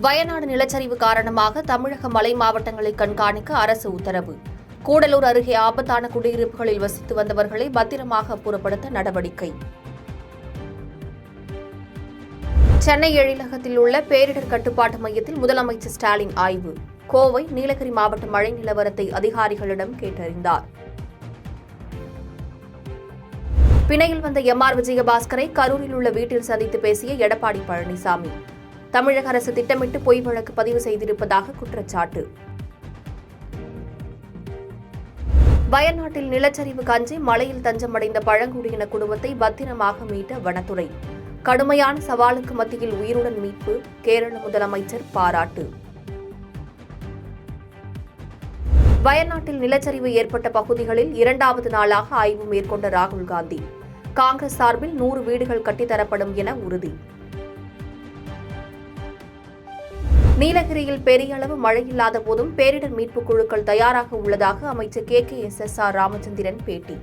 வயநாடு நிலச்சரிவு காரணமாக தமிழக மலை மாவட்டங்களை கண்காணிக்க அரசு உத்தரவு. கூடலூர் அருகே ஆபத்தான குடியிருப்புகளில் வசித்து வந்தவர்களை பத்திரமாக அப்புறப்படுத்த நடவடிக்கை. சென்னை எழிலகத்தில் உள்ள பேரிடர் கட்டுப்பாட்டு மையத்தில் முதலமைச்சர் ஸ்டாலின் ஆய்வு. கோவை, நீலகிரி மாவட்ட மழை நிலவரத்தை அதிகாரிகளிடம் கேட்டறிந்தார். பிணையில் வந்த எம்.ஆர். விஜயபாஸ்கரை கரூரில் உள்ள வீட்டில் சந்தித்து பேசிய எடப்பாடி பழனிசாமி. தமிழக அரசு திட்டமிட்டு பொய் வழக்கு பதிவு செய்திருப்பதாக குற்றச்சாட்டு. வயநாட்டில் நிலச்சரிவுக்கு அஞ்சி மலையில் தஞ்சமடைந்த பழங்குடியின குடும்பத்தை பத்திரமாக மீட்ட வனத்துறை. கடுமையான சவாலுக்கு மத்தியில் உயிருடன் மீட்பு, கேரள முதலமைச்சர் பாராட்டு. வயநாட்டில் நிலச்சரிவு ஏற்பட்ட பகுதிகளில் 2வது நாளாக ஆய்வு மேற்கொண்ட ராகுல் காந்தி. காங்கிரஸ் சார்பில் 100 வீடுகள் கட்டித்தரப்படும் என உறுதி. நீலகிரியில் பெரிய அளவு மழை இல்லாத போதும் பேரிடர் மீட்புக் குழுக்கள் தயாராக உள்ளதாக அமைச்சர் கே.எஸ்.எஸ்.ஆர். ராமச்சந்திரன் பேட்டி.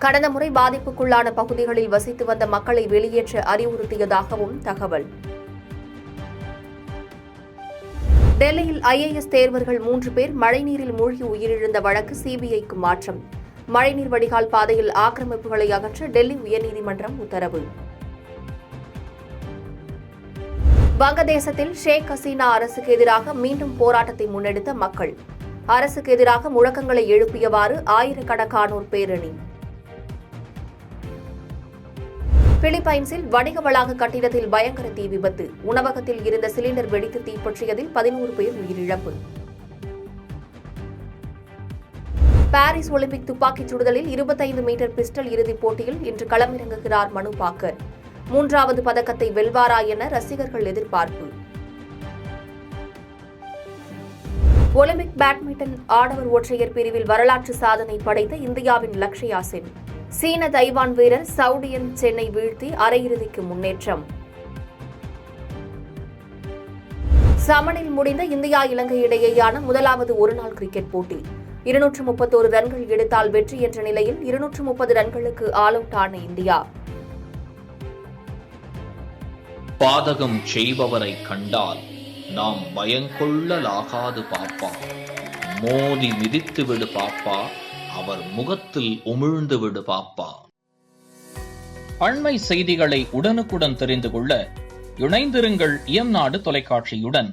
கடந்த முறை பாதிப்புக்குள்ளான பகுதிகளில் வசித்து வந்த மக்களை வெளியேற்ற அறிவுறுத்தியதாகவும் தகவல். டெல்லியில் ஐஏஎஸ் தேர்வர்கள் 3 பேர் மழைநீரில் மூழ்கி உயிரிழந்த வழக்கு சிபிஐக்கு மாற்றம். மழைநீர் வடிகால் பாதையில் ஆக்கிரமிப்புகளை அகற்ற டெல்லி உயர்நீதிமன்றம் உத்தரவு. வங்கதேசத்தில் ஷேக் ஹசீனா அரசுக்கு எதிராக மீண்டும் போராட்டத்தை முன்னெடுத்த மக்கள். அரசுக்கு எதிராக முழக்கங்களை எழுப்பியவாறு ஆயிரக்கணக்கானோர் பேரணி. பிலிப்பைன்ஸில் வணிக வளாக கட்டிடத்தில் பயங்கர தீ விபத்து. உணவகத்தில் இருந்த சிலிண்டர் வெடித்து தீப்பற்றியதில் 11 பேர் உயிரிழப்பு. பாரிஸ் ஒலிம்பிக் துப்பாக்கிச் சுடுதலில் 25 மீட்டர் பிஸ்டல் இறுதிப் போட்டியில் இன்று களமிறங்குகிறார் மனு பாக்கர். 3வது பதக்கத்தை வெல்வாரா என ரசிகர்கள் எதிர்பார்ப்பு. ஒலிம்பிக் பேட்மிண்டன் ஆடவர் ஒற்றையர் பிரிவில் வரலாற்று சாதனை படைத்த இந்தியாவின் லக்ஷயா சென். சீன தைவான் வீரர் சவுடியன் சென்னை வீழ்த்தி அரையிறுதிக்கு முன்னேற்றம். சமனில் முடிந்த இந்தியா இலங்கை இடையேயான முதலாவது ஒருநாள் கிரிக்கெட் போட்டி. 231 ரன்கள் எடுத்தால் வெற்றி என்ற நிலையில் 230 ரன்களுக்கு ஆல் அவுட் ஆன இந்தியா. பாதகம் செய்பவரை கண்டால் நாம் பயங்கொள்ளலாகாது பாப்பா. மோதி மிதித்து விடு பாப்பா, அவர் முகத்தில் உமிழ்ந்து விடு பாப்பா. அண்மை செய்திகளை உடனுக்குடன் தெரிந்து கொள்ள இணைந்திருங்கள் இயம்நாடு தொலைக்காட்சியுடன்.